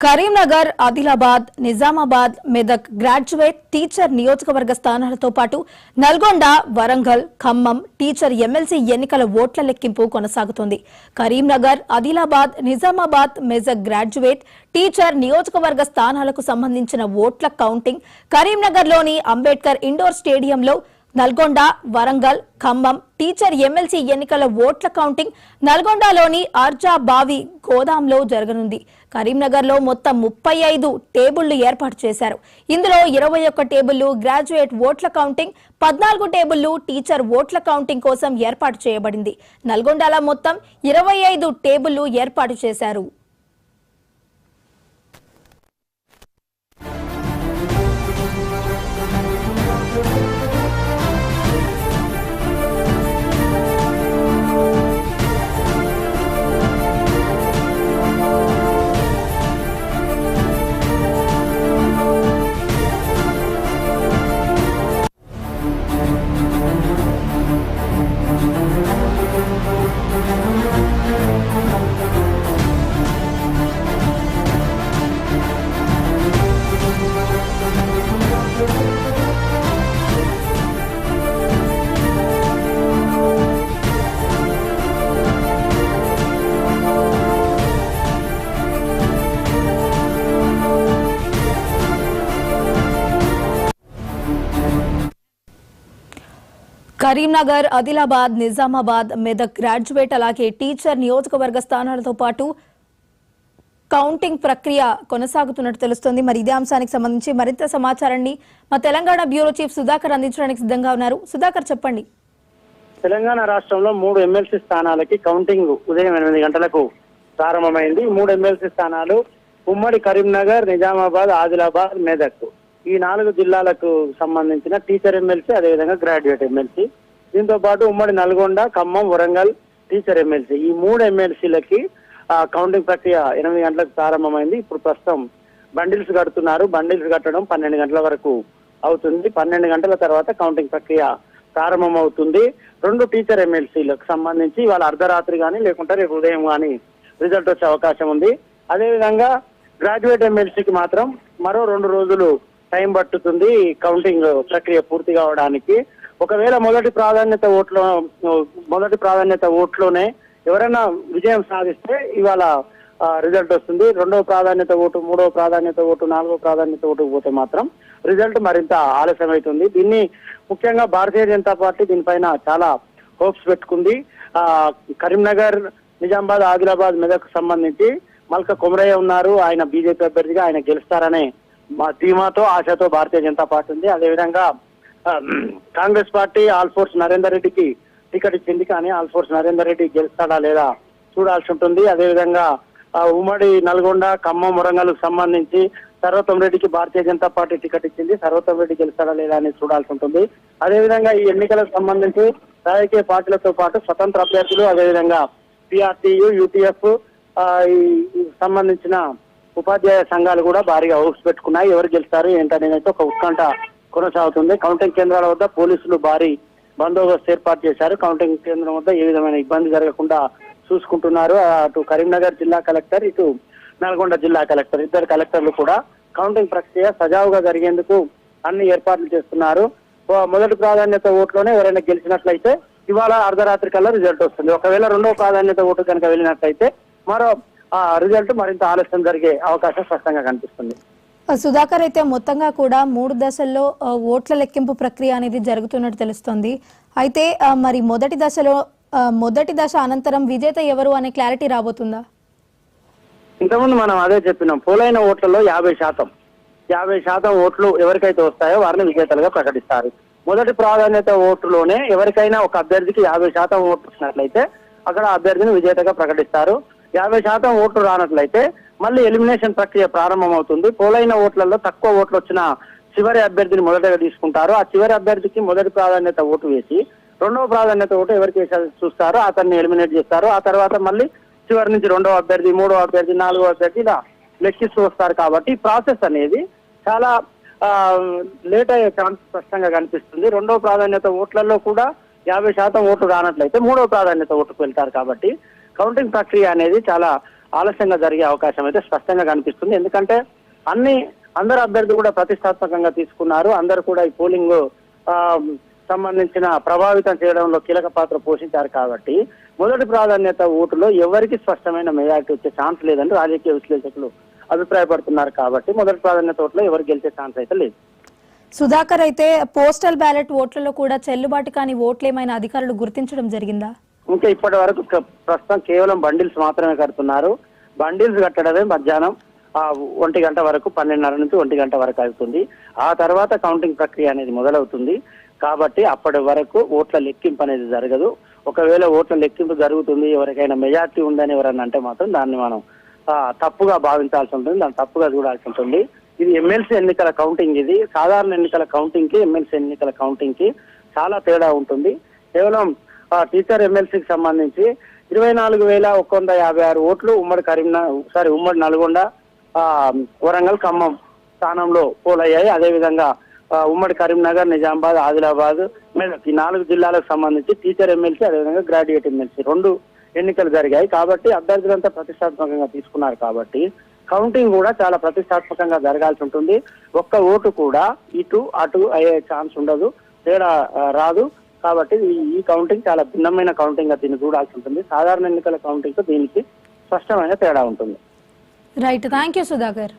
Karimnagar, Adilabad, Nizamabad, Medak graduate teacher నియోజకవర్గ స్థానాలతో పాటు Nalgonda, Warangal, Khammam teacher MLC ఎన్నికల ఓట్ల లెక్కింపు కొనసాగుతోంది. కరీంనగర్, ఆదిలాబాద్, నిజామాబాద్, మెదక్ గ్రాడ్యుయేట్ టీచర్ నియోజకవర్గ స్థానాలకు సంబంధించిన ఓట్ల కౌంటింగ్ కరీంనగర్లోని అంబేద్కర్ ఇండోర్ స్టేడియంలో, నల్గొండ, వరంగల్, ఖమ్మం టీచర్ ఎమ్మెల్సీ ఎన్నికల ఓట్ల కౌంటింగ్ నల్గొండలోని ఆర్జా బావి గోదాంలో జరగనుంది. కరీంనగర్లో మొత్తం 35 టేబుళ్లు ఏర్పాటు చేశారు. ఇందులో 21 టేబుళ్లు గ్రాడ్యుయేట్ ఓట్ల కౌంటింగ్, 14 టేబుళ్లు టీచర్ ఓట్ల కౌంటింగ్ కోసం ఏర్పాటు చేయబడింది. నల్గొండలో మొత్తం 25 టేబుళ్లు ఏర్పాటు చేశారు. కరీంనగర్, ఆదిలాబాద్, నిజామాబాద్, మెదక్ గ్రాడ్యుయేట్ అలాగే టీచర్ నియోజకవర్గ స్థానాలతో పాటు కౌంటింగ్ ప్రక్రియ కొనసాగుతున్నట్టు తెలుస్తోంది. మరి ఇదే అంశానికి సంబంధించి మరింత సమాచారాన్ని మా తెలంగాణ బ్యూరో చీఫ్ సుధాకర్ అందించడానికి సిద్ధంగా ఉన్నారు. సుధాకర్, చెప్పండి. తెలంగాణ రాష్ట్రంలో 3 ఎమ్మెల్సీ స్థానాలకి కౌంటింగ్ ఉదయం 8 గంటలకు ప్రారంభమైంది. 3 ఎమ్మెల్సీ స్థానాలు ఉమ్మడి కరీంనగర్, నిజామాబాద్, ఆదిలాబాద్, మెదక్ ఈ 4 జిల్లాలకు సంబంధించిన టీచర్ ఎమ్మెల్సీ, అదేవిధంగా గ్రాడ్యుయేట్ ఎమ్మెల్సీ, దీంతో పాటు ఉమ్మడి నల్గొండ, ఖమ్మం, వరంగల్ టీచర్ ఎమ్మెల్సీ ఈ 3 ఎమ్మెల్సీలకి కౌంటింగ్ ప్రక్రియ 8 గంటలకు ప్రారంభమైంది. ఇప్పుడు ప్రస్తుతం బండిల్స్ కడుతున్నారు. బండిల్స్ కట్టడం 12 గంటల వరకు అవుతుంది. 12 గంటల తర్వాత కౌంటింగ్ ప్రక్రియ ప్రారంభం అవుతుంది. 2 టీచర్ ఎమ్మెల్సీలకు సంబంధించి వాళ్ళ అర్ధరాత్రి కానీ లేకుంటే రేపు ఉదయం కానీ రిజల్ట్ వచ్చే అవకాశం ఉంది. అదేవిధంగా గ్రాడ్యుయేట్ ఎమ్మెల్సీకి మాత్రం మరో 2 రోజులు టైం పట్టుతుంది కౌంటింగ్ ప్రక్రియ పూర్తి కావడానికి. ఒకవేళ మొదటి ప్రాధాన్యత ఓట్లోనే ఎవరైనా విజయం సాధిస్తే ఇవాళ రిజల్ట్ వస్తుంది. 2వ ప్రాధాన్యత ఓటు, 3వ ప్రాధాన్యత ఓటు, 4వ ప్రాధాన్యత ఓటుకు పోతే మాత్రం రిజల్ట్ మరింత ఆలస్యం అవుతుంది. దీన్ని ముఖ్యంగా భారతీయ జనతా పార్టీ దీనిపైన చాలా హోప్స్ పెట్టుకుంది. కరీంనగర్, నిజామాబాద్, ఆదిలాబాద్, మెదక్ సంబంధించి మల్క కొమరయ్య ఉన్నారు. ఆయన బీజేపీ అభ్యర్థిగా ఆయన గెలుస్తారనే ధీమాతో, ఆశతో భారతీయ జనతా పార్టీ ఉంది. అదేవిధంగా కాంగ్రెస్ పార్టీ ఆల్ఫోర్స్ నరేందర్ రెడ్డికి టికెట్ ఇచ్చింది. కానీ ఆల్ఫోర్స్ నరేందర్ రెడ్డి గెలుస్తాడా లేదా చూడాల్సి ఉంటుంది. అదేవిధంగా ఉమ్మడి నల్గొండ, ఖమ్మం, వరంగల్ సంబంధించి సర్వోత్తమ్ రెడ్డికి భారతీయ జనతా పార్టీ టికెట్ ఇచ్చింది. సర్వోత్తమ్ రెడ్డి గెలుస్తాడా లేదా అని చూడాల్సి ఉంటుంది. అదేవిధంగా ఈ ఎన్నికలకు సంబంధించి రాజకీయ పార్టీలతో పాటు స్వతంత్ర అభ్యర్థులు, అదేవిధంగా పిఆర్టీయు, యూటీఎఫ్ సంబంధించిన ఉపాధ్యాయ సంఘాలు కూడా భారీగా హోప్స్ పెట్టుకున్నాయి. ఎవరు గెలుస్తారు ఏంటనేది ఒక ఉత్కంఠ కొనసాగుతుంది. కౌంటింగ్ కేంద్రాల వద్ద పోలీసులు భారీ బందోబస్తు ఏర్పాటు చేశారు. కౌంటింగ్ కేంద్రం వద్ద ఏ విధమైన ఇబ్బంది జరగకుండా చూసుకుంటున్నారు. అటు కరీంనగర్ జిల్లా కలెక్టర్, ఇటు నల్గొండ జిల్లా కలెక్టర్, 2 కలెక్టర్లు కూడా కౌంటింగ్ ప్రక్రియ సజావుగా జరిగేందుకు అన్ని ఏర్పాట్లు చేస్తున్నారు. మొదటి ప్రాధాన్యత ఓట్లోనే ఎవరైనా గెలిచినట్లయితే ఇవాళ అర్ధరాత్రి కల్లా రిజల్ట్ వస్తుంది. ఒకవేళ 2వ ప్రాధాన్యత ఓటు కనుక వెళ్ళినట్లయితే మరో రిజల్ట్ మరింత ఆలస్యం జరిగే అవకాశం స్పష్టంగా కనిపిస్తుంది. సుధాకర్, అయితే మొత్తంగా కూడా 3 దశల్లో ఓట్ల లెక్కింపు ప్రక్రియ అనేది జరుగుతున్నట్టు తెలుస్తోంది. అయితే మరి మొదటి దశ అనంతరం విజేత ఎవరు అనే క్లారిటీ రాబోతుందా? ఇంతకుముందు మనం అదే చెప్పినాం. పోలైన ఓట్లలో 50% ఓట్లు ఎవరికైతే వస్తాయో వారిని విజేతలుగా ప్రకటిస్తారు. మొదటి ప్రాధాన్యత ఓటులోనే ఎవరికైనా ఒక అభ్యర్థికి 50% ఓట్లు వచ్చినట్లయితే అక్కడ అభ్యర్థిని విజేతగా ప్రకటిస్తారు. 50% ఓట్లు రానట్లయితే మళ్ళీ ఎలిమినేషన్ ప్రక్రియ ప్రారంభం అవుతుంది. పోలైన ఓట్లలో తక్కువ ఓట్లు వచ్చిన చివరి అభ్యర్థిని మొదటగా తీసుకుంటారు. ఆ చివరి అభ్యర్థికి మొదటి ప్రాధాన్యత ఓటు వేసి 2వ ప్రాధాన్యత ఓటు ఎవరికి చూస్తారో అతన్ని ఎలిమినేట్ చేస్తారు. ఆ తర్వాత మళ్ళీ చివరి నుంచి 2వ అభ్యర్థి, 3వ అభ్యర్థి, 4వ అభ్యర్థి ఇలా లెక్కిస్తూ వస్తారు. కాబట్టి ఈ ప్రాసెస్ అనేది చాలా లేట్ అయ్యే ఛాన్స్ స్పష్టంగా కనిపిస్తుంది. 2వ ప్రాధాన్యత ఓట్లలో కూడా 50% ఓట్లు రానట్లయితే 3వ ప్రాధాన్యత ఓటుకు వెళ్తారు. కాబట్టి కౌంటింగ్ ప్రక్రియ అనేది చాలా ఆలస్యంగా జరిగే అవకాశం అయితే స్పష్టంగా కనిపిస్తుంది. ఎందుకంటే అందరు అభ్యర్థులు కూడా ప్రతిష్టాత్మకంగా తీసుకున్నారు. అందరూ కూడా ఈ పోలింగ్ సంబంధించిన ప్రభావితం చేయడంలో కీలక పాత్ర పోషించారు కాబట్టి మొదటి ప్రాధాన్యత ఓటులో ఎవరికి స్పష్టమైన మెజారిటీ వచ్చే ఛాన్స్ లేదని రాజకీయ విశ్లేషకులు అభిప్రాయపడుతున్నారు. కాబట్టి మొదటి ప్రాధాన్యత ఓట్లో ఎవరు గెలిచే ఛాన్స్ అయితే లేదు. సుధాకర్, అయితే పోస్టల్ బ్యాలెట్ ఓట్లలో కూడా చెల్లుబాటు కాని ఓట్లు ఏమైనా అధికారులు గుర్తించడం జరిగిందా? ఇంకా ఇప్పటి వరకు ప్రస్తుతం కేవలం బండిల్స్ మాత్రమే కడుతున్నారు. బండిల్స్ కట్టడమే మధ్యాహ్నం 1 గంట వరకు, 12:30 నుంచి 1 గంట వరకు అవుతుంది. ఆ తర్వాత కౌంటింగ్ ప్రక్రియ అనేది మొదలవుతుంది. కాబట్టి అప్పటి వరకు ఓట్ల లెక్కింపు అనేది జరగదు. ఒకవేళ ఓట్ల లెక్కింపు జరుగుతుంది, ఎవరికైనా మెజార్టీ ఉందని ఎవరన్నా అంటే మాత్రం దాన్ని మనం తప్పుగా భావించాల్సి ఉంటుంది, దాన్ని తప్పుగా చూడాల్సి ఉంటుంది. ఇది ఎమ్మెల్సీ ఎన్నికల కౌంటింగ్. ఇది సాధారణ ఎన్నికల కౌంటింగ్ కి ఎమ్మెల్సీ ఎన్నికల కౌంటింగ్ కి చాలా తేడా ఉంటుంది. కేవలం టీచర్ ఎమ్మెల్సీకి సంబంధించి 24,156 ఓట్లు ఉమ్మడి నల్గొండ, వరంగల్, ఖమ్మం స్థానంలో పోలయ్యాయి. అదేవిధంగా ఉమ్మడి కరీంనగర్, నిజామాబాద్, ఆదిలాబాద్, మెదక్ ఈ 4 జిల్లాలకు సంబంధించి టీచర్ ఎమ్మెల్సీ, అదేవిధంగా గ్రాడ్యుయేట్ ఎమ్మెల్సీ 2 ఎన్నికలు జరిగాయి. కాబట్టి అభ్యర్థులంతా ప్రతిష్టాత్మకంగా తీసుకున్నారు. కాబట్టి కౌంటింగ్ కూడా చాలా ప్రతిష్టాత్మకంగా జరగాల్సి ఉంటుంది. ఒక్క ఓటు కూడా ఇటు అటు అయ్యే ఛాన్స్ ఉండదు, తేడా రాదు. కాబట్టి ఈ కౌంటింగ్ చాలా భిన్నమైన కౌంటింగ్ గా దీన్ని చూడాల్సి ఉంటుంది. సాధారణ ఎన్నికల కౌంటింగ్ తో దీనికి స్పష్టమైన తేడా ఉంటుంది. Right, thank you Sudhakar.